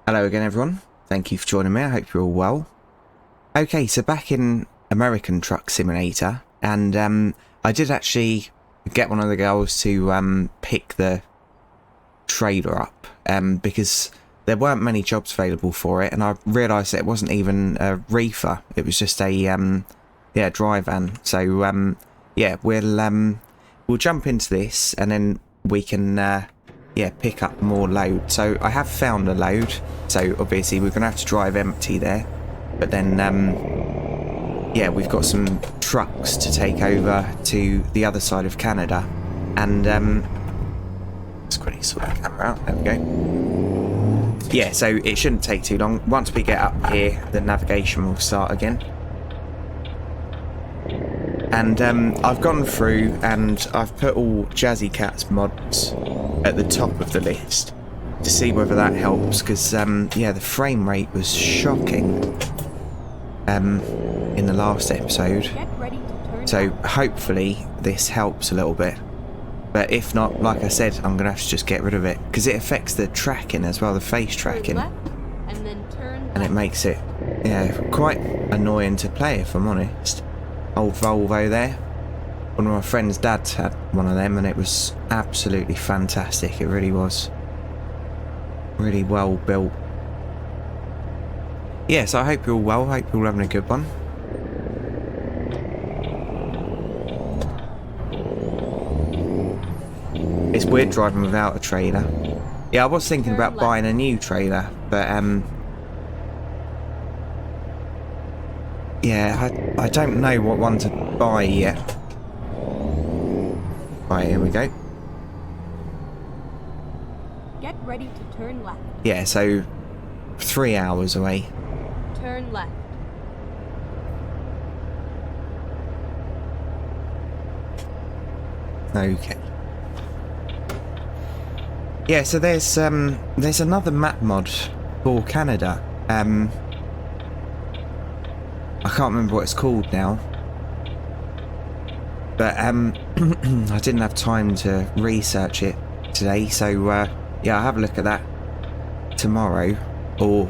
Hello again, everyone. Thank you for joining me. I hope you're all well. Okay, so back in American Truck Simulator, and I did actually get one of the girls to pick the trailer up, because there weren't many jobs available for it, and I realised that it wasn't even a reefer. It was just a dry van. So yeah, we'll jump into this, and then we can pick up more load. So I have found a load, so obviously we're gonna have to drive empty there, but then yeah, we've got some trucks to take over to the other side of Canada, and let's quickly sort the camera out. There we go. Yeah, so it shouldn't take too long. Once we get up here, the navigation will start again. And I've gone through and I've put all Jazzy Cat's mods at the top of the list to see whether that helps, because yeah, the frame rate was shocking in the last episode. So hopefully this helps a little bit. But if not, like I said, I'm going to have to just get rid of it, because it affects the tracking as well, the face tracking. And it makes it, yeah, quite annoying to play, if I'm honest. Old Volvo there. One of my friend's dads had one of them, and it was absolutely fantastic. It really was. Really well built. Yeah, so I hope you're all well. Hope you're all having a good one. It's weird driving without a trailer. Yeah, I was thinking about buying a new trailer, but yeah, I don't know what one to buy yet. Right, here we go. Get ready to turn left. Yeah, so 3 hours away. Turn left. Okay. Yeah, so there's another map mod for Canada. I can't remember what it's called now, but I didn't have time to research it today, so yeah, I'll have a look at that tomorrow, or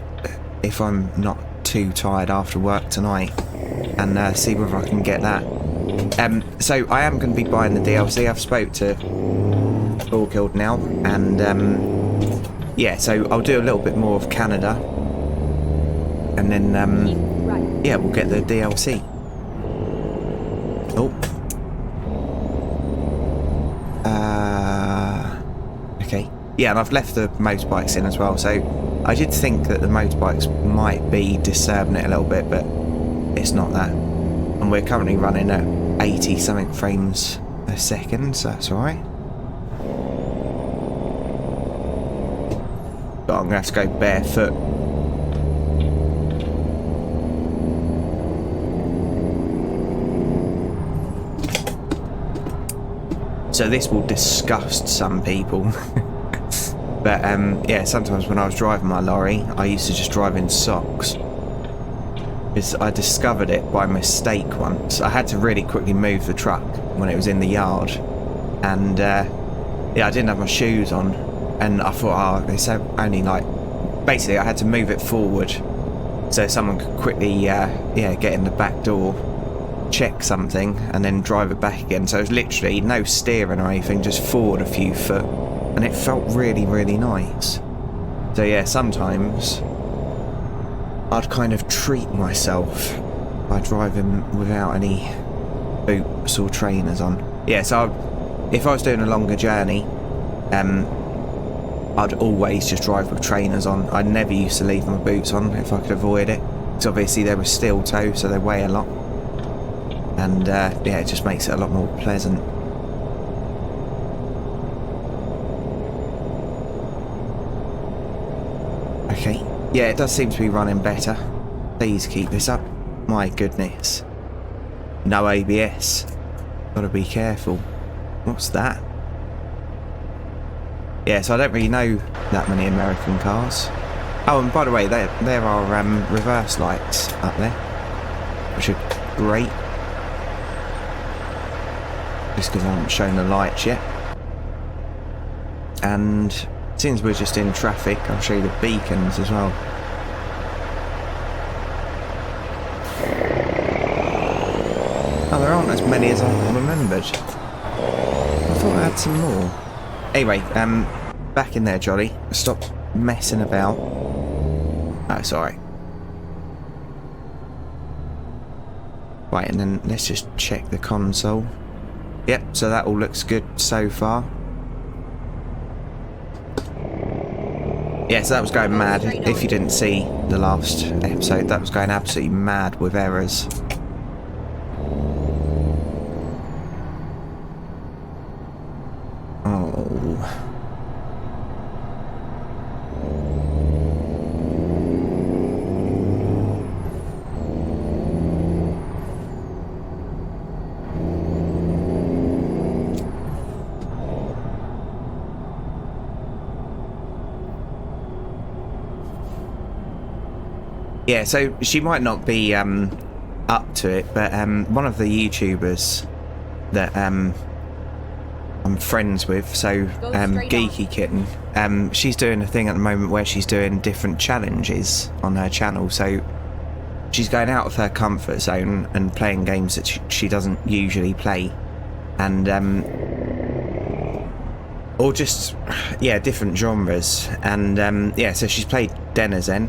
if I'm not too tired after work tonight, and see whether I can get that. So I am going to be buying the DLC. I've spoke to All Killed now, and yeah, so I'll do a little bit more of Canada, and then yeah, we'll get the DLC. Oh. Okay. Yeah, and I've left the motorbikes in as well, so I did think that the motorbikes might be disturbing it a little bit, but it's not that. And we're currently running at 80 something frames a second, so that's alright. But I'm going to have to go barefoot. So this will disgust some people. But yeah, sometimes when I was driving my lorry, I used to just drive in socks. Because I discovered it by mistake once. I had to really quickly move the truck when it was in the yard. And yeah, I didn't have my shoes on. And I thought, oh, it's only like... Basically, I had to move it forward so someone could quickly yeah, get in the back door, check something, and then drive it back again. So it was literally no steering or anything, just forward a few foot, and it felt really, really nice. So yeah, sometimes I'd kind of treat myself by driving without any boots or trainers on. Yeah, so if I was doing a longer journey, I'd always just drive with trainers on. I never used to leave my boots on if I could avoid it, because obviously they were steel toe, so they weigh a lot. And yeah, it just makes it a lot more pleasant. Okay, yeah, it does seem to be running better. Please keep this up. My goodness. No ABS. Gotta be careful. What's that? Yeah, so I don't really know that many American cars. Oh, and by the way, there are reverse lights up there, which are great. Just because I haven't shown the lights yet. And Since we're just in traffic, I'll show you the beacons as well. Oh, there aren't as many as I remembered. I thought I had some more. Anyway, back in there, Jolly. Stop messing about. Oh, sorry. Right, and then let's just check the console. Yep, so that all looks good so far. Yeah, so that was going mad. If you didn't see the last episode, that was going absolutely mad with errors. Oh. Yeah, so she might not be up to it, but one of the YouTubers that I'm friends with, so Geeky Kitten, she's doing a thing at the moment where she's doing different challenges on her channel. So she's going out of her comfort zone and playing games that she doesn't usually play, and or just different genres. And yeah, so she's played Denizen.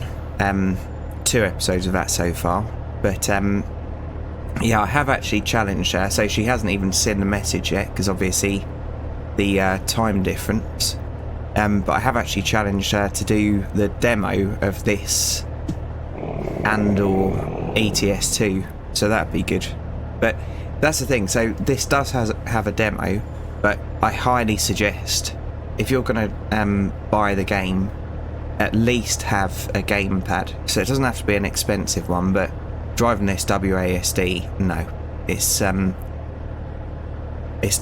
2 episodes of that so far, but yeah, I have actually challenged her, so she hasn't even seen the message yet because obviously the time difference, but I have actually challenged her to do the demo of this and or ETS2, so that'd be good. But that's the thing, so this does have a demo, but I highly suggest, if you're gonna buy the game, at least have a gamepad. So it doesn't have to be an expensive one, but driving this WASD, no, it's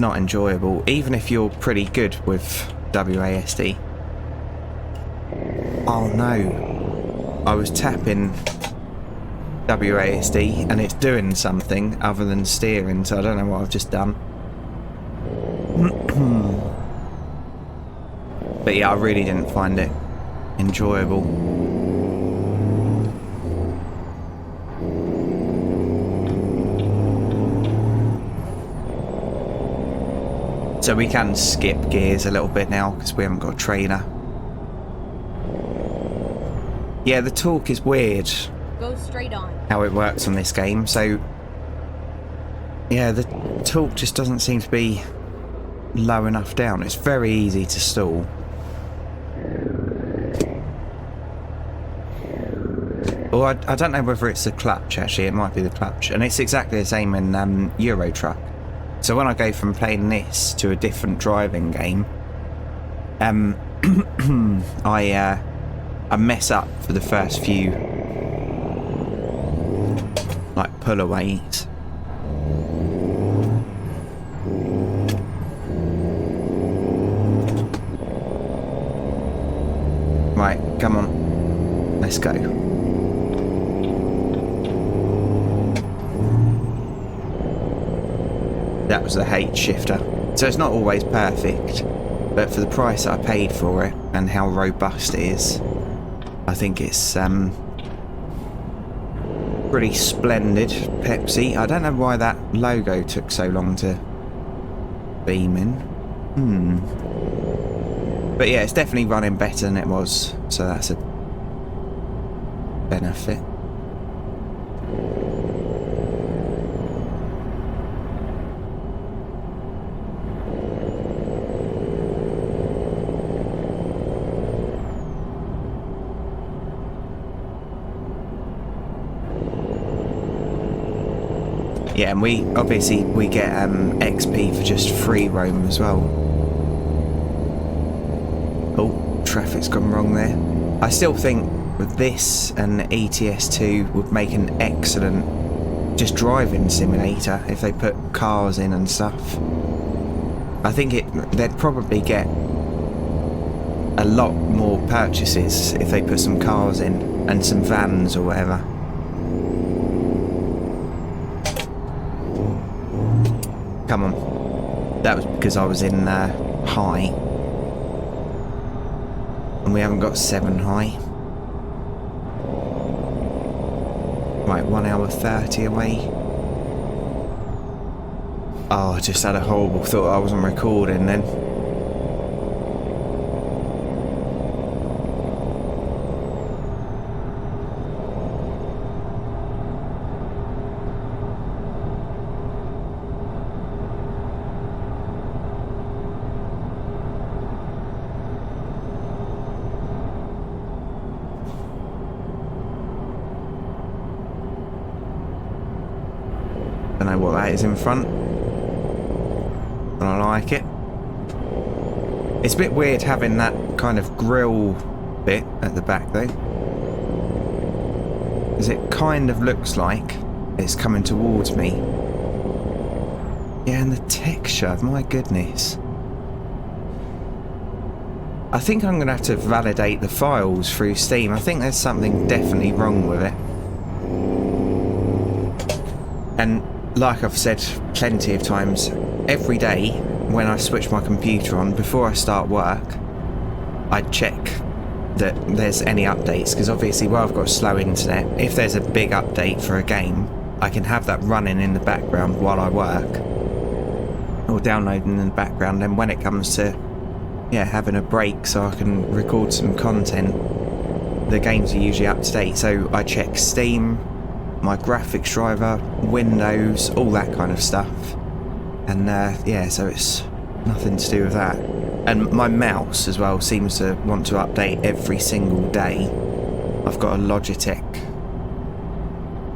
not enjoyable, even if you're pretty good with WASD. Oh no, I was tapping WASD and it's doing something other than steering, so I don't know what I've just done. But yeah, I really didn't find it enjoyable. So we can skip gears a little bit now because we haven't got a trainer. Yeah, the torque is weird. Go straight on. How it works on this game. So yeah, the torque just doesn't seem to be low enough down. It's very easy to stall. Or I don't know whether it's the clutch, actually. It might be the clutch. And it's exactly the same in Euro Truck. So when I go from playing this to a different driving game, I mess up for the first few, like, pullaways. Right, come on. Let's go. That was the H shifter. So it's not always perfect, but for the price I paid for it and how robust it is, I think it's pretty splendid. Pepsi. I don't know why that logo took so long to beam in. But yeah, it's definitely running better than it was, so that's a benefit. Yeah, and we get XP for just free roam as well. Oh, traffic's gone wrong there. I still think with this and ETS2 would make an excellent just driving simulator if they put cars in and stuff. I think they'd probably get a lot more purchases if they put some cars in and some vans or whatever. Come on. That was because I was in high. And we haven't got 7 high. Right, 1 hour 30 away. Oh, I just had a horrible thought I wasn't recording then. Don't know what that is in front. I like it. It's a bit weird having that kind of grill bit at the back though, because it kind of looks like it's coming towards me. Yeah, and the texture, my goodness. I think I'm going to have to validate the files through Steam. I think there's something definitely wrong with it. And like I've said plenty of times, every day when I switch my computer on, before I start work, I check that there's any updates, because obviously where I've got slow internet, if there's a big update for a game, I can have that running in the background while I work, or downloading in the background, and when it comes to having a break so I can record some content, the games are usually up to date. So I check Steam, my graphics driver, Windows, all that kind of stuff. And so it's nothing to do with that. And my mouse as well seems to want to update every single day. I've got a Logitech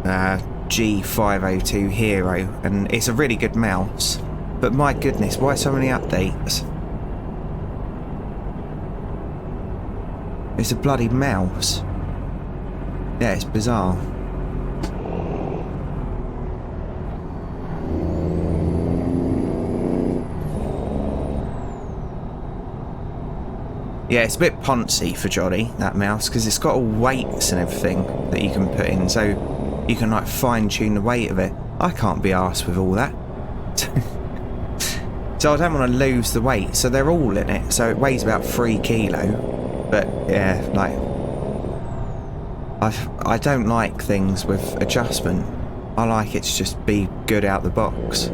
G502 Hero, and it's a really good mouse, but my goodness, why so many updates? It's a bloody mouse. Yeah, it's bizarre. Yeah, it's a bit poncy for Jolly, that mouse, because it's got all weights and everything that you can put in, so you can like fine-tune the weight of it. I can't be arsed with all that. So I don't want to lose the weight, so they're all in it, so it weighs about 3 kilo. But yeah, like, I don't like things with adjustment. I like it to just be good out the box.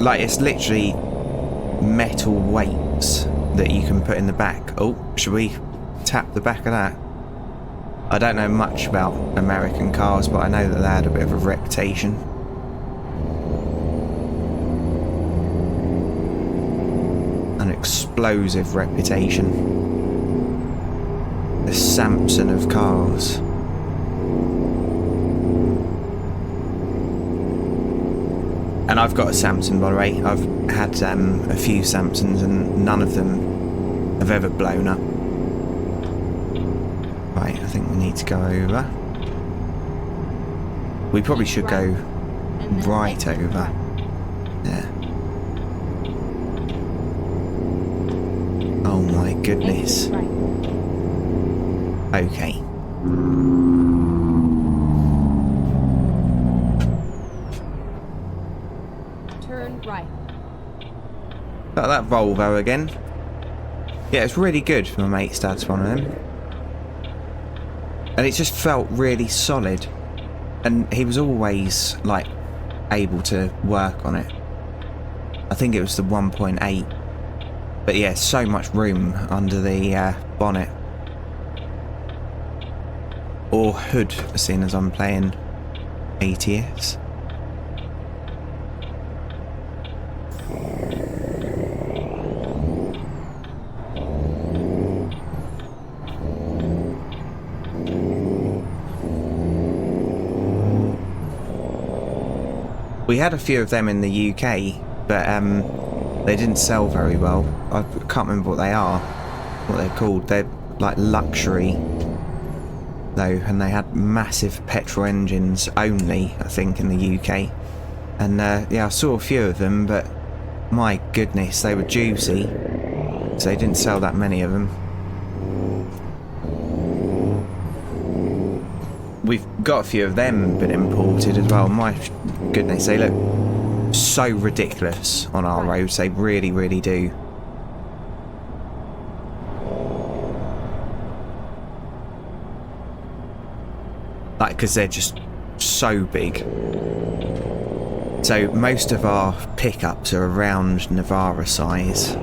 Like, it's literally metal weights that you can put in the back. Oh, should we tap the back of that? I don't know much about American cars, but I know that they had a bit of a reputation. An explosive reputation. The Samson of cars. And I've got a Samson, by the way. I've had a few Samsons, and none of them have ever blown up. Right, I think we need to go over. We probably should go right over. Yeah. Oh my goodness. Okay. Turn right. Got that Volvo again. Yeah, it's really good. My mate's dad's one of them. And it just felt really solid. And he was always, like, able to work on it. I think it was the 1.8. But yeah, so much room under the bonnet. Or hood, seeing as I'm playing ATS. We had a few of them in the UK, but they didn't sell very well. I can't remember what they are, what they're called. They're like luxury, though, and they had massive petrol engines only, I think, in the UK. And yeah, I saw a few of them, but my goodness, they were juicy. So they didn't sell that many of them. We've got a few of them been imported as well. My goodness, they look so ridiculous on our roads. They really, really do. Like, because they're just so big. So most of our pickups are around Navara size.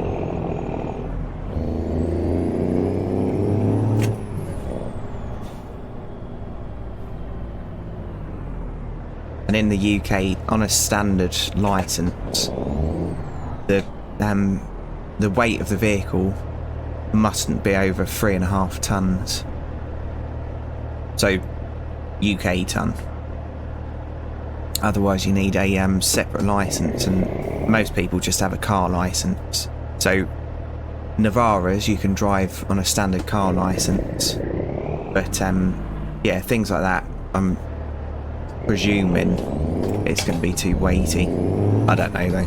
And in the UK, on a standard licence, the weight of the vehicle mustn't be over 3.5 tonnes. So, UK tonne. Otherwise, you need a separate licence, and most people just have a car licence. So, Navaras you can drive on a standard car licence, but yeah, things like that, I'm presuming it's going to be too weighty. I don't know though.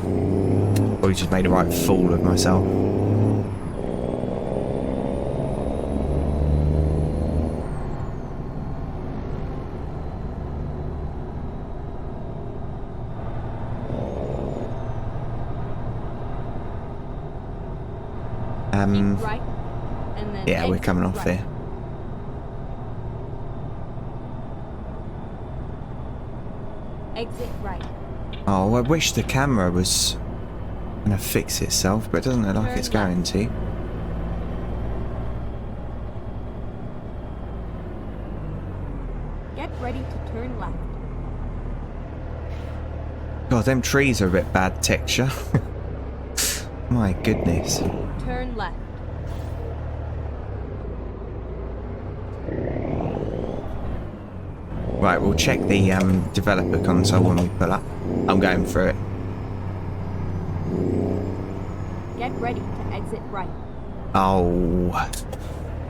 Probably just made a right fool of myself. Keep right, and then Yeah, we're exit coming off right. here. Exit right. Oh, I wish the camera was going to fix itself, but it doesn't look like Turn it's going to. Get ready to turn left. God, them trees are a bit bad texture. My goodness. Turn left. Right, we'll check the developer console when we pull up. I'm going through it. Get ready to exit right. Oh.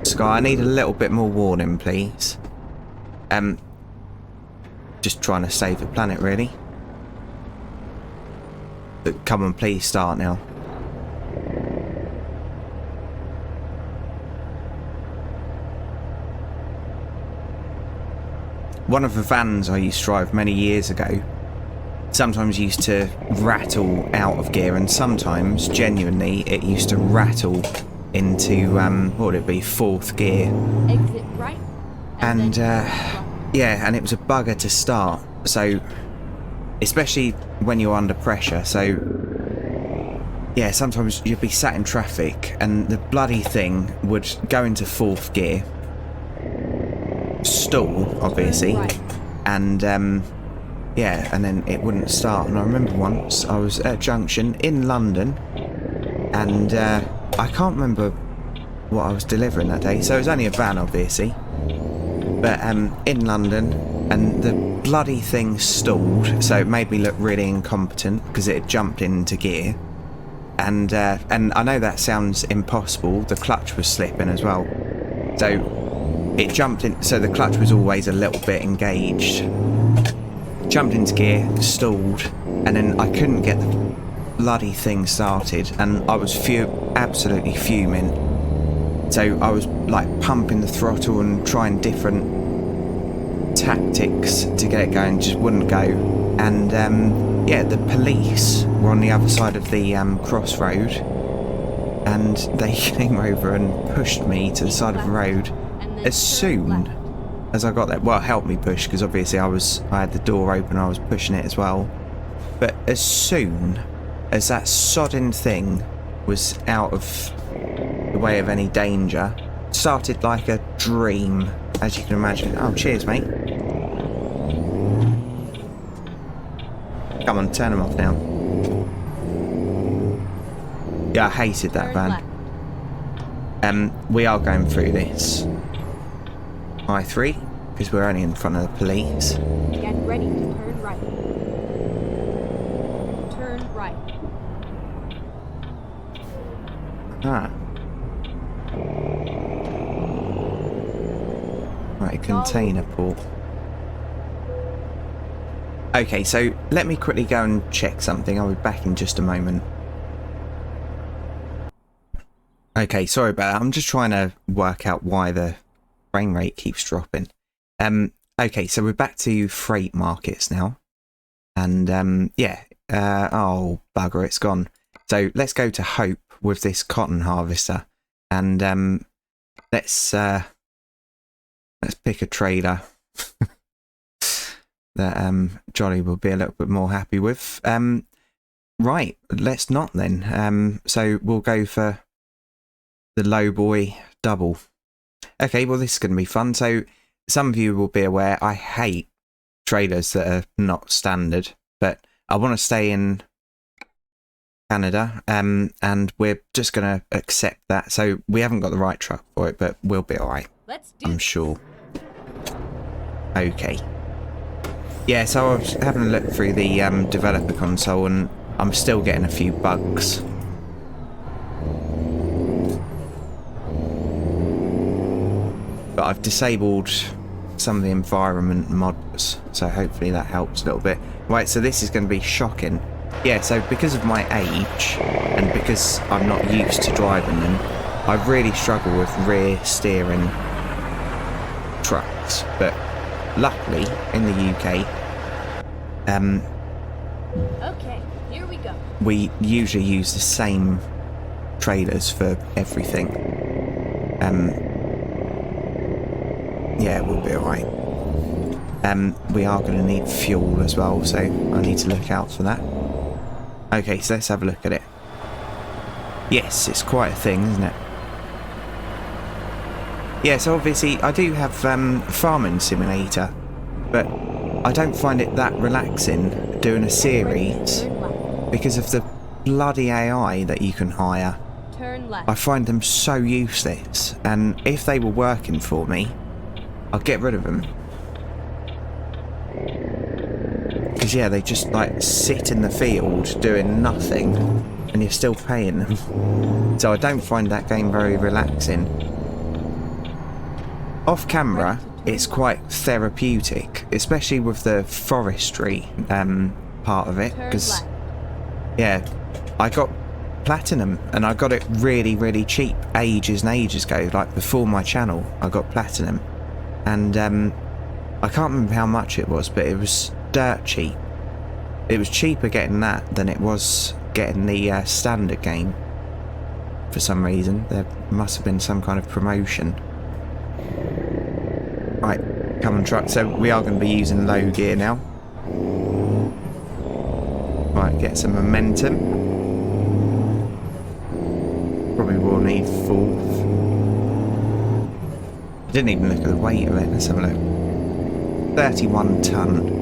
Sky, I need a little bit more warning, please. Just trying to save the planet, really. But come on, please start now. One of the vans I used to drive many years ago sometimes used to rattle out of gear, and sometimes, genuinely, it used to rattle into, what would it be, 4th gear. Exit right. And, then turn left. yeah, and it was a bugger to start. So, especially when you're under pressure. So, yeah, sometimes you'd be sat in traffic and the bloody thing would go into 4th gear. Stall, obviously, Turn right. and yeah, and then it wouldn't start. And I remember once I was at a junction in London, and I can't remember what I was delivering that day, so it was only a van, obviously, but in London, and the bloody thing stalled, so it made me look really incompetent because it had jumped into gear, and I know that sounds impossible, the clutch was slipping as well, so it jumped in, so the clutch was always a little bit engaged. Jumped into gear, stalled, and then I couldn't get the bloody thing started, and I was absolutely fuming. So I was like pumping the throttle and trying different tactics to get it going, just wouldn't go. And yeah, the police were on the other side of the crossroad, and they came over and pushed me to the side of the road. As soon as I got there, well, helped me push, because obviously I had the door open, I was pushing it as well. But as soon as that sodding thing was out of the way of any danger, started like a dream, as you can imagine. Oh, cheers, mate. Come on, turn them off now. Yeah, I hated that van. We are going through this. I3, because we're only in front of the police. Get ready to turn right. Turn right. Ah. Right, container port. Okay, so let me quickly go and check something. I'll be back in just a moment. Okay, sorry about that. I'm just trying to work out why the frame rate keeps dropping. Okay, so we're back to freight markets now. And yeah, Oh, bugger, it's gone. So let's go to Hope with this cotton harvester. And let's pick a trader that Johnny will be a little bit more happy with. Right, let's not then. So we'll go for the low boy double. Okay, well this is going to be fun. So some of you will be aware I hate traders that are not standard, but I want to stay in Canada, and we're just going to accept that. So we haven't got the right truck for it, but we'll be alright. I'm sure. Okay. Yeah, so I was having a look through the developer console, and I'm still getting a few bugs. But I've disabled some of the environment mods, so hopefully that helps a little bit. Right, so this is going to be shocking. Yeah, so because of my age, and because I'm not used to driving them, I really struggle with rear steering trucks. But luckily, in the UK, Okay, here we go. we usually use the same trailers for everything. Yeah, we'll be alright. We are going to need fuel as well, so I need to look out for that. Okay, so let's have a look at it. Yes, it's quite a thing, isn't it? Yeah, so obviously I do have Farming Simulator, but I don't find it that relaxing doing a series because of the bloody AI that you can hire. Turn left. I find them so useless, and if they were working for me, I'd get rid of them. Because yeah, they just like sit in the field doing nothing, and you're still paying them. So I don't find that game very relaxing. Off camera, it's quite therapeutic, especially with the forestry part of it. Because yeah, I got platinum, and I got it really, really cheap ages and ages ago. Like before my channel, I got platinum. And I can't remember how much it was, but it was dirt cheap. It was cheaper getting that than it was getting the standard game. For some reason, there must have been some kind of promotion. Right, come on truck. So we are going to be using low gear now. Right, get some momentum. Probably will need fourth. I didn't even look at the weight of it. Let's have a look. 31 tonne.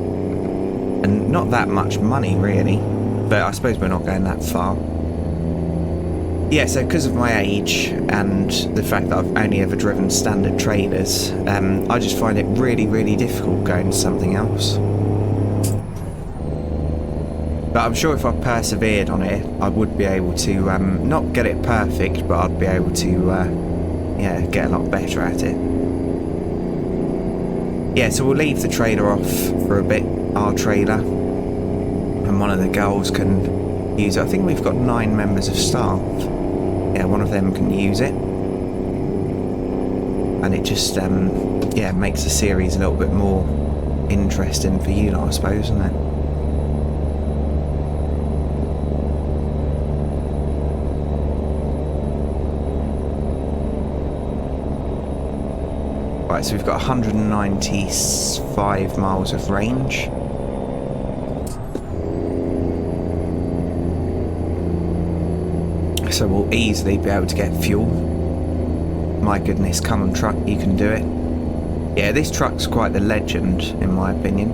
And not that much money, really. But I suppose we're not going that far. Yeah, so because of my age and the fact that I've only ever driven standard trailers, I just find it really, really difficult going to something else. But I'm sure if I persevered on it, I would be able to, not get it perfect, but I'd be able to, yeah, get a lot better at it. Yeah, so we'll leave the trailer off for a bit, our trailer, and one of the girls can use it. I think we've got 9 members of staff. Yeah, one of them can use it. And it just, yeah, makes the series a little bit more interesting for you lot, I suppose, isn't it? Right, so we've got 195 miles of range. So we'll easily be able to get fuel. My goodness, come on truck, you can do it. Yeah, this truck's quite the legend, in my opinion.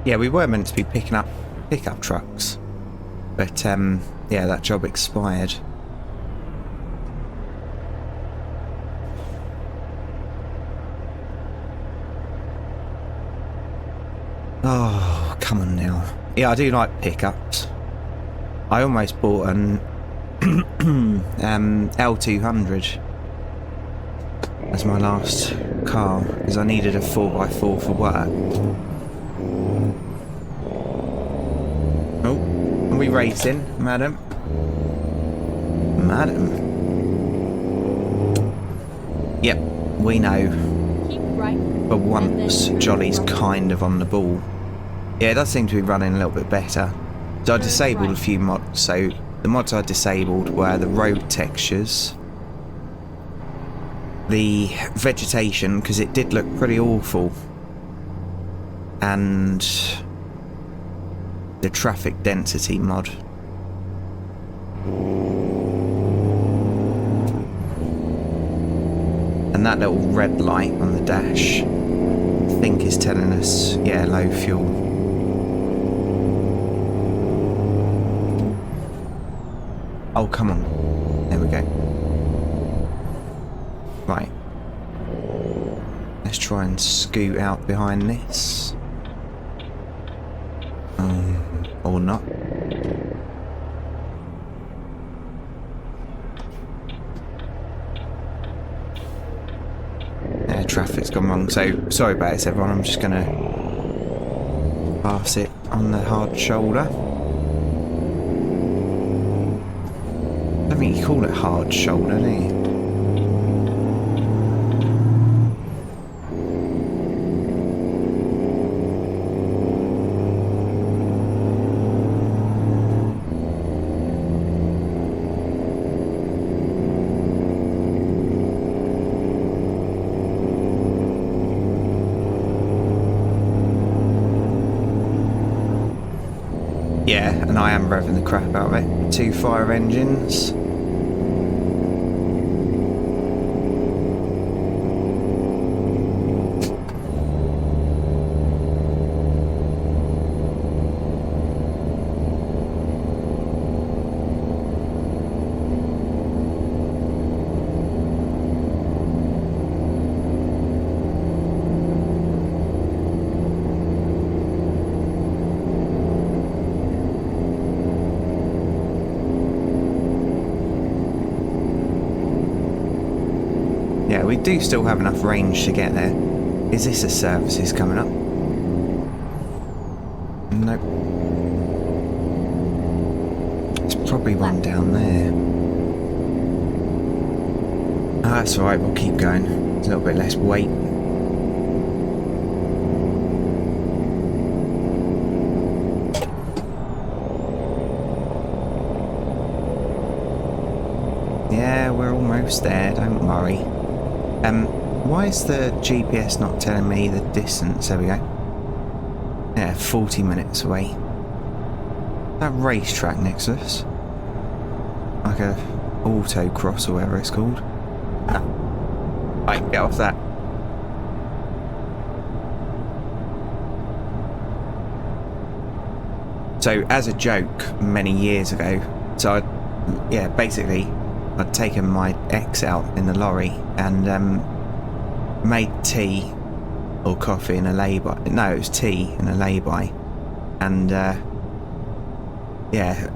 Yeah, we were meant to be picking up pickup trucks, but yeah, that job expired. Oh, come on now. Yeah, I do like pickups. I almost bought an L200 as my last car because I needed a 4x4 for work. we racing, madam? Madam? Yep, we know. Keep right. For once, turn Jolly's right. kind of on the ball. Yeah, it does seem to be running a little bit better. So I Turn disabled right. a few mods. So the mods I disabled were the road textures, the vegetation, because it did look pretty awful, and the traffic density mod. And that little red light on the dash, I think is telling us, yeah, low fuel. Oh, come on. There we go. Right. Let's try and scoot out behind this. Or not. Yeah, traffic's gone wrong, so sorry about this everyone, I'm just gonna pass it on the hard shoulder. I don't think you call it hard shoulder, do you? Yeah, and I am revving the crap out of it. 2 fire engines. Yeah, we do still have enough range to get there. Is this a services coming up? Nope. There's probably one down there. Oh, that's alright, we'll keep going. There's a little bit less weight. Yeah, we're almost there, don't worry. Why is the GPS not telling me the distance? There we go. Yeah, 40 minutes away. That racetrack next to us. Like a autocross or whatever it's called. Ah. Right, get off that. So, as a joke, many years ago, basically, I'd taken my ex out in the lorry and made tea or coffee in a lay-by. No, it was tea in a lay-by. And, yeah,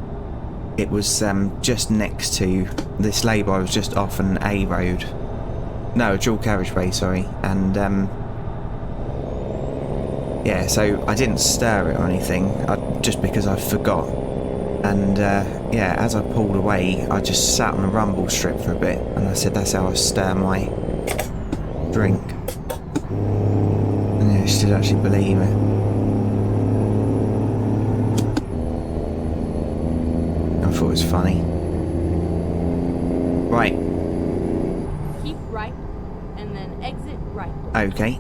it was just next to, this lay-by was just off an A road. No, a dual carriageway, sorry. And, yeah, so I didn't stir it or anything, just because I forgot. And yeah, as I pulled away, I just sat on a rumble strip for a bit, and I said that's how I stir my drink. And yeah, she did actually believe it. I thought it was funny. Right. Keep right, and then exit right. Okay.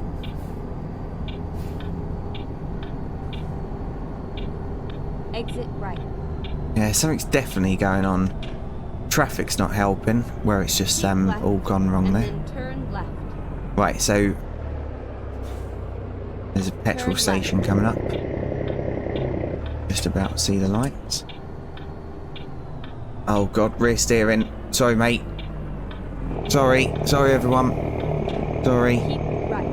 Exit right. Yeah, something's definitely going on. Traffic's not helping, where it's just Keep all gone wrong and there. then turn left. Right, so there's a petrol Turn station left. coming up. Just about to see the lights. Oh god, rear steering. Sorry, mate. Sorry everyone. Sorry. Keep right.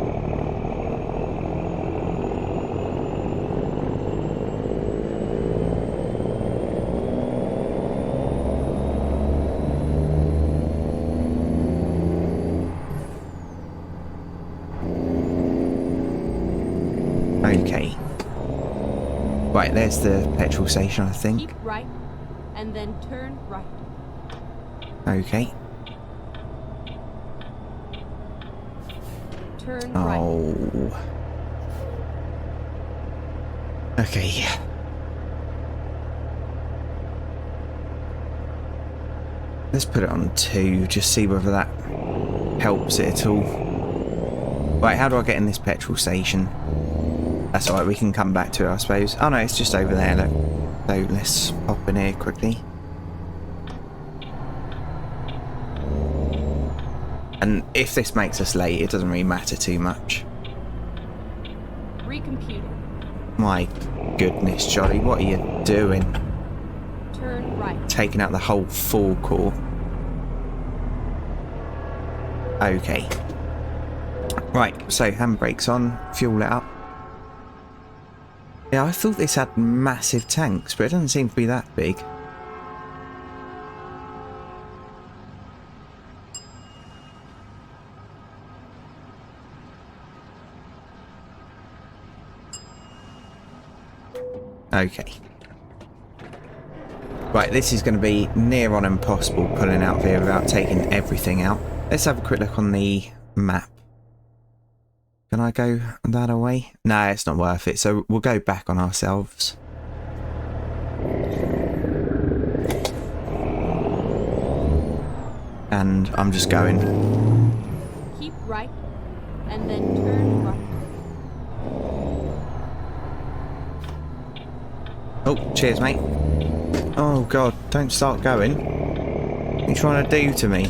Okay. Right, Right, there's the petrol station, I think. Keep right, and then turn right. Okay. Turn right. Oh. Okay. Let's put it on 2, just see whether that helps it at all. Right, how do I get in this petrol station? That's alright, we can come back to it, I suppose. Oh no, it's just over there, look. So let's pop in here quickly. And if this makes us late, it doesn't really matter too much. Recomputing. My goodness, Jolly, what are you doing? Turn right. Taking out the whole forecourt. Okay. Right, so handbrakes on, fuel it up. Yeah, I thought this had massive tanks, but it doesn't seem to be that big. Okay. Right, this is going to be near on impossible pulling out here without taking everything out. Let's have a quick look on the map. Can I go that away? No, it's not worth it, so we'll go back on ourselves. And I'm just going. Keep right, and then turn right. Oh, cheers, mate. Oh, God, don't start going. What are you trying to do to me?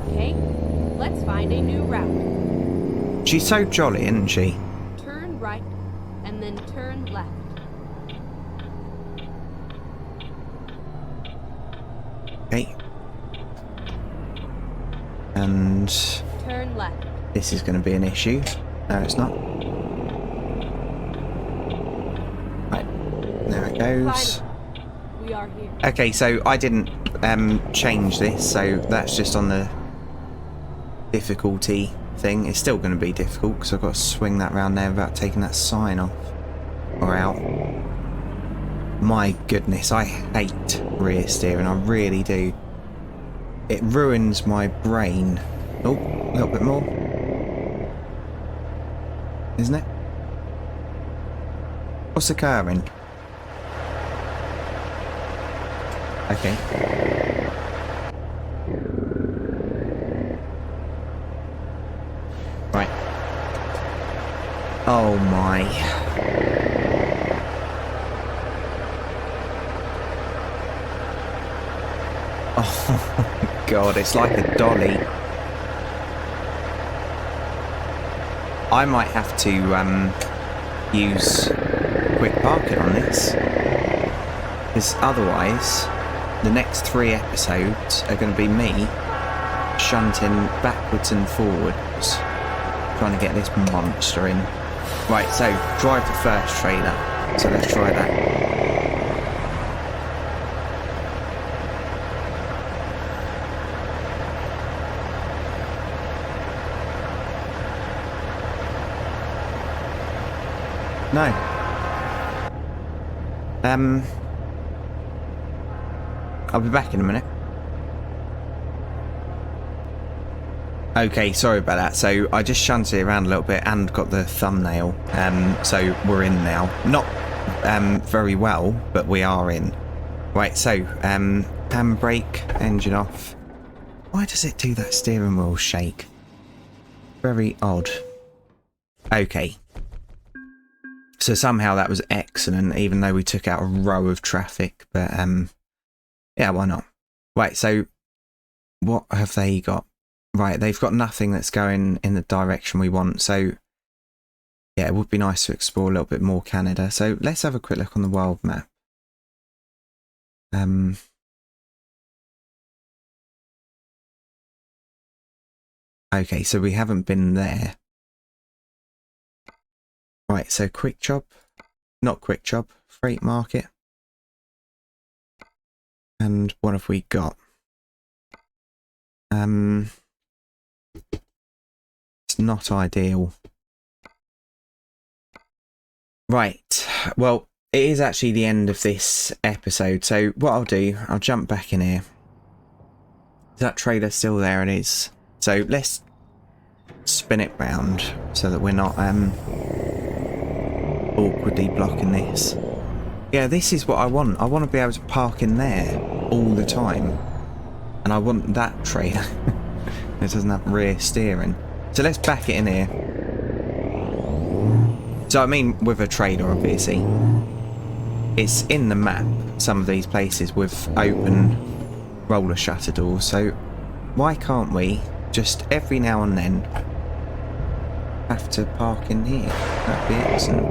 Okay, let's find a new route. She's so jolly, isn't she? Turn right, and then turn left. Okay. And Turn left. this is going to be an issue. No, it's not. Right, there it goes. Finally, we are here. Okay, so I didn't change this, so that's just on the difficulty thing. It's still going to be difficult because I've got to swing that round there without taking that sign off or out. My goodness, I hate rear steering, I really do. It ruins my brain. Oh, a little bit more. Isn't it? What's occurring? Okay. Right. Oh my. Oh God, it's like a dolly. I might have to use quick parking on this, because otherwise the next 3 episodes are going to be me shunting backwards and forwards trying to get this monster in. Right, so drive the first trailer, so let's try that. No. I'll be back in a minute. Okay, sorry about that. So I just shunted it around a little bit and got the thumbnail. So we're in now. Not very well, but we are in. Right, so handbrake, engine off. Why does it do that steering wheel shake? Very odd. Okay. So somehow that was excellent, even though we took out a row of traffic. But yeah, why not? Right, so what have they got? Right, they've got nothing that's going in the direction we want. So yeah, it would be nice to explore a little bit more Canada. So let's have a quick look on the world map. Okay, so we haven't been there. Right, so quick job, not quick job, freight market. And what have we got? It's not ideal. Right, well, it is actually the end of this episode, so what I'll do, I'll jump back in here. Is that trailer still there? It is. So let's spin it round so that we're not awkwardly blocking this. Yeah, this is what I want. I want to be able to park in there all the time. And I want that trailer. It doesn't have rear steering. So let's back it in here. So I mean with a trailer, obviously. It's in the map, some of these places with open roller shutter doors. So why can't we just every now and then have to park in here? That'd be excellent.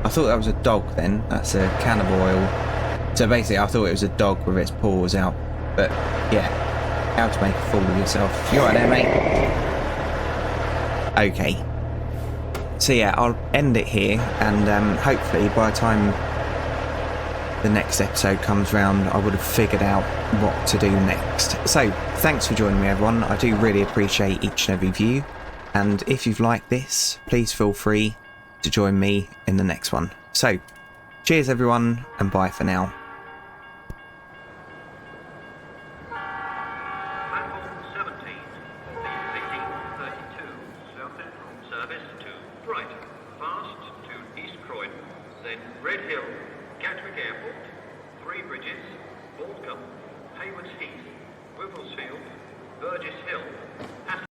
I thought that was a dog then. That's a can of oil. So basically I thought it was a dog with its paws out. But yeah, how to make a fool of yourself. You alright there, mate? Okay. So yeah, I'll end it here, and hopefully by the time the next episode comes round, I would have figured out what to do next. So, thanks for joining me, everyone. I do really appreciate each and every view, and if you've liked this, please feel free to join me in the next one. So, cheers everyone, and bye for now. Red Hill, Gatwick Airport, Three Bridges, Balcombe, Haywards Heath, Wivelsfield, Burgess Hill,